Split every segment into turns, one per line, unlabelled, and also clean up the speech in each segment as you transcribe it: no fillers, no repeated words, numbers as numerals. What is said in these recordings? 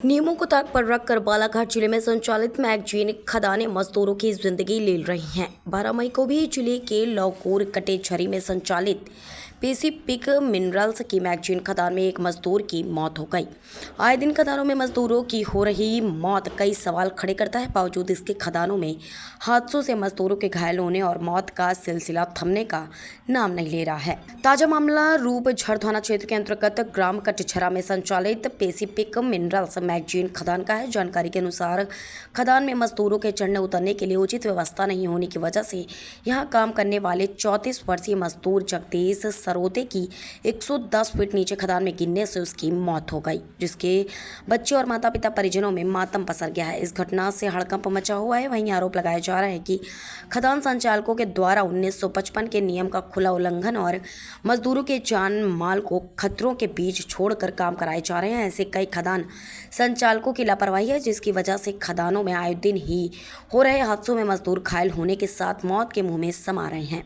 नियमों को ताक पर रखकर बालाघाट जिले में संचालित मैगजीन खदानें मजदूरों की जिंदगी ले रही हैं। 12 मई को भी जिले के लौकोर कटेछरी में संचालित पैसिफिक मिनरल्स की मैगजीन खदान में एक मजदूर की मौत हो गई। आए दिन खदानों में मजदूरों की हो रही मौत कई सवाल खड़े करता है। बावजूद इसके खदानों में हादसों से मजदूरों के घायल होने और मौत का सिलसिला थमने का नाम नहीं ले रहा है। ताजा मामला रूपझर थाना क्षेत्र के अंतर्गत ग्राम कटेछरा में संचालित पैसिफिक मिनरल्स मैगजीन खदान का है। जानकारी के अनुसार खदान में मजदूरों के चढ़ने उतरने के लिए उचित व्यवस्था नहीं होने की वजह से यहां काम करने वाले 34 वर्षीय मजदूर जगदीश सरोते की 110 फीट नीचे खदान में गिरने से उसकी मौत हो गई, जिसके बच्चे और माता पिता परिजनों में मातम पसर गया है। इस घटना से हड़कंप मचा हुआ है। वहीं आरोप लगाया जा रहा है कि खदान संचालकों के द्वारा 1955 के नियम का खुला उल्लंघन और मजदूरों के जान माल को खतरों के बीच छोड़कर काम कराए जा रहे हैं। ऐसे कई खदान संचालकों की लापरवाही है, जिसकी वजह से खदानों में आए दिन ही हो रहे हादसों में मजदूर घायल होने के साथ मौत के मुंह में समा रहे हैं।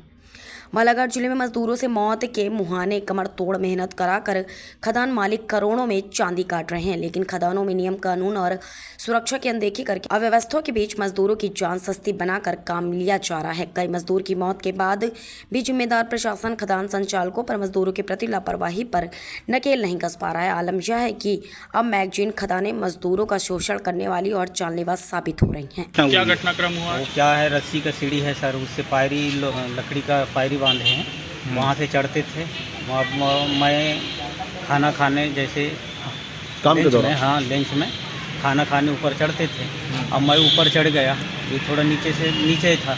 बालाघाट जिले में मजदूरों से मौत के मुहाने कमर तोड़ मेहनत कराकर खदान मालिक करोड़ों में चांदी काट रहे हैं, लेकिन खदानों में नियम कानून और सुरक्षा की अनदेखी करके अव्यवस्था के बीच मजदूरों की जान सस्ती बनाकर काम लिया जा रहा है। कई मजदूर की मौत के बाद भी जिम्मेदार प्रशासन खदान संचालकों पर मजदूरों के प्रति लापरवाही पर नकेल नहीं कस पा रहा है। आलम यह है कि अब मैगजीन खदानें मजदूरों का शोषण करने वाली और जानलेवा साबित हो रही हैं।
क्या घटनाक्रम हुआ?
क्या है, रस्सी का सीढ़ी है सर, उससे पायरी लकड़ी का पायरी बांधे हैं, वहाँ से चढ़ते थे। मैं खाना खाने जैसे काम के दौरान लंच में खाना खाने ऊपर चढ़ते थे। अब मैं ऊपर चढ़ गया, ये थोड़ा नीचे था।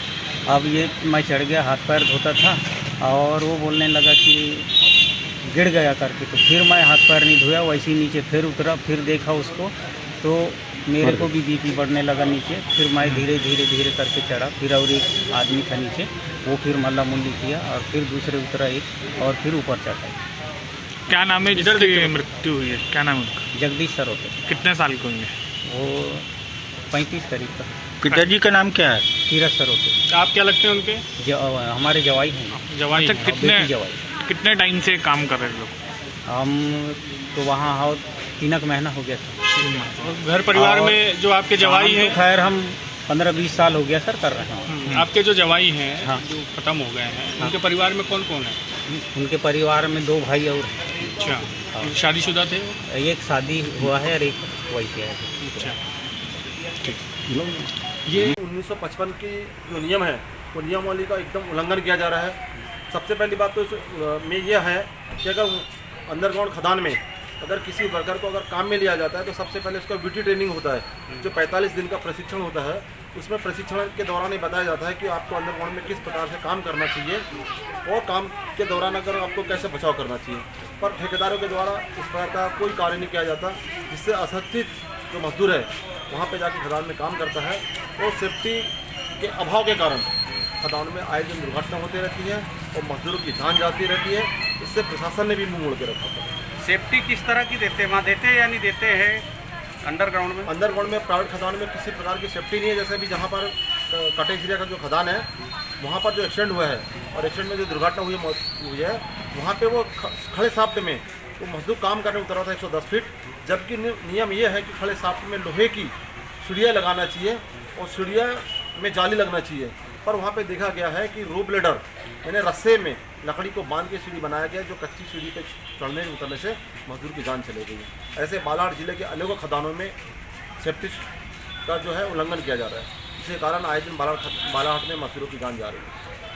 अब ये मैं चढ़ गया, हाथ पैर धोता था और वो बोलने लगा कि गिर गया करके, तो फिर मैं हाथ पैर नहीं धोया, वैसे ही नीचे फिर उतरा, फिर देखा उसको तो मेरे को भी बीपी बढ़ने लगा नीचे। फिर मैं धीरे धीरे करके चढ़ा, फिर और एक आदमी था नीचे, वो फिर मल्ला मुल्ली किया और फिर दूसरे उतरा एक और फिर ऊपर चढ़ा।
क्या नाम है जिसकी मृत्यु हुई है? क्या नाम है उनका?
जगदीश सरोते।
कितने साल के होंगे?
वो 35 करीब का।
पिताजी का नाम क्या है?
तीरथ सरोते।
आप क्या लगते हैं उनके?
हमारे जवाई हैं।
जवाई? कितने टाइम से काम कर रहे हैं लोग?
हम तो वहाँ हो 3 महीना हो गया था।
घर परिवार में जो आपके जवाई हैं?
खैर हम 15-20 साल हो गया सर कर रहे हैं।
आपके जो जवाई हैं,
हाँ,
जो खत्म हो गए हैं, उनके परिवार में कौन कौन है?
उनके परिवार में 2 भाई और।
अच्छा, शादीशुदा थे?
एक शादी हुआ है और एक वैसे है।
अच्छा, ठीक।
ये 1955 की जो नियम है, वो नियमावली का एकदम उल्लंघन किया जा रहा है। सबसे पहली बात तो में यह है कि अगर अंडरग्राउंड खदान में अगर किसी वर्कर को अगर काम में लिया जाता है तो सबसे पहले उसका ड्यूटी ट्रेनिंग होता है, जो 45 दिन का प्रशिक्षण होता है। उसमें प्रशिक्षण के दौरान ये बताया जाता है कि आपको अंडरग्राउंड में किस प्रकार से काम करना चाहिए और काम के दौरान अगर आपको कैसे बचाव करना चाहिए। पर ठेकेदारों के द्वारा इस प्रकार का कोई कार्य नहीं किया जाता, जिससे अशिक्षित जो मजदूर है वहाँ पे जाके खदान में काम करता है और सेफ्टी के अभाव के कारण खदान में आए दिन दुर्घटना होती रहती है और मजदूरों की जान जाती रहती है। इससे प्रशासन ने भी मुँह मोड़ के रखा था।
सेफ्टी किस तरह की देते हैं वहाँ? देते हैं या नहीं देते हैं अंडरग्राउंड में?
अंडरग्राउंड में प्राइवेट खदान में किसी प्रकार की सेफ्टी नहीं है। जैसे भी जहाँ पर कटेछरिया का जो खदान है, वहाँ पर जो एक्सीडेंट हुआ है और एक्सीडेंट में जो दुर्घटना हुई है, वहाँ पे वो खड़े साफ्ट में वो मजदूर काम करने उतरा था 110 फीट। जबकि नियम ये है कि खड़े साफ्ट में लोहे की सीढ़ियाँ लगाना चाहिए और सीढ़ियाँ में जाली लगना चाहिए। पर वहाँ पे देखा गया है कि रोप लेडर यानी रस्से में लकड़ी को बांध के सीढ़ी बनाया गया, जो कच्ची सीढ़ी पे चढ़ने उतरने से मजदूर की जान चली गई है। ऐसे बालाघाट जिले के अनेकों खदानों में सेफ्टी का जो है उल्लंघन किया जा रहा है, जिसके कारण आए दिन बालाघाट में मजदूरों की जान जा रही है।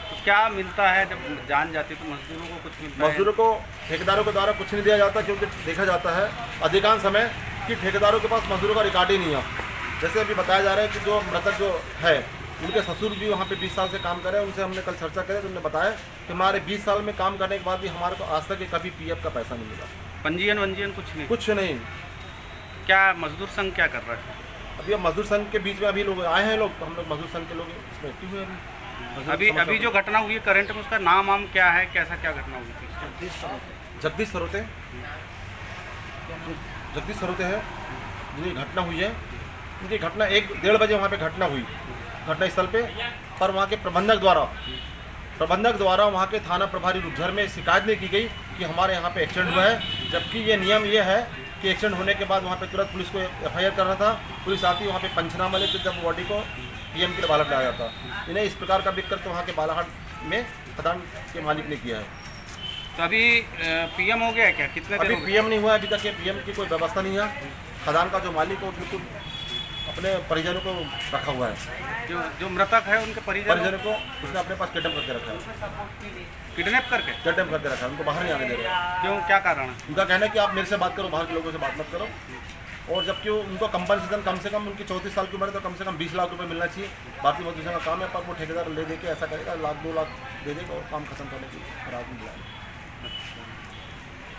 तो क्या मिलता है जब जान जाती है तो मजदूरों को कुछ मिलता है?
मजदूरों को ठेकेदारों के द्वारा कुछ नहीं दिया जाता, क्योंकि देखा जाता है अधिकांश समय कि ठेकेदारों के पास मजदूरों का रिकॉर्ड ही नहीं है। जैसे अभी बताया जा रहा है कि जो मृतक जो है उनके ससुर भी वहाँ पे 20 साल से काम कर रहे हैं। उनसे हमने कल चर्चा करी तो उन्होंने बताया कि हमारे 20 साल में काम करने के बाद भी हमारे को आज तक कभी पीएफ का पैसा नहीं मिला।
पंजीयन वंजीयन कुछ नहीं?
कुछ नहीं।
क्या मजदूर संघ क्या कर रहा है?
अभी अब मजदूर संघ के बीच में अभी लोग आए हैं, लोग तो हम लोग मजदूर संघ के लोग इसमें एक्टिव हुए।
अभी जो घटना हुई है करंट में, उसका नाम क्या है, कैसा क्या घटना हुई थी?
जगदीश सरोते है जिनकी घटना हुई है। उनकी घटना 1-1:30 बजे वहाँ पे घटना हुई घटनास्थल पे। पर वहाँ के प्रबंधक द्वारा वहाँ के थाना प्रभारी रूपझर में शिकायत नहीं की गई कि हमारे यहाँ पे एक्सीडेंट हुआ है। जबकि ये नियम ये है कि एक्सीडेंट होने के बाद वहाँ पे तुरंत पुलिस को FIR करना था। पुलिस आती वहाँ पे पंचनामा लेके जब बॉडी को PM के लिए बालाघाट लाया था। इन्हें इस प्रकार का बिक करके वहाँ के बालाघाट में खदान के मालिक ने किया है।
तो अभी PM हो गया है क्या? कितने दिन
अभी
हो गए?
PM नहीं हुआ है, अभी तक ये PM की कोई व्यवस्था नहीं है। खदान का जो मालिक है बिल्कुल अपने परिजनों को रखा हुआ है।
जो मृतक है उनके
परिजनों को उसने अपने पास किडनैप करके रखा है।
किडनैप करके?
किडनैप करके रखा है, उनको बाहर नहीं आने दे रहे हैं।
क्यों, क्या कारण है?
उनका कहना है कि आप मेरे से बात करो, बाहर के लोगों से बात मत करो। और जबकि उनको कंपनसेशन कम से कम उनकी 34 साल की उम्र है तो कम से कम 20 लाख रुपए मिलना चाहिए। भारतीय मजदूर का काम है, पर वो ठेकेदार ले दे के ऐसा करेगा, 1 लाख 2 लाख दे देगा और काम खत्म करने की रात में बुलाएगा।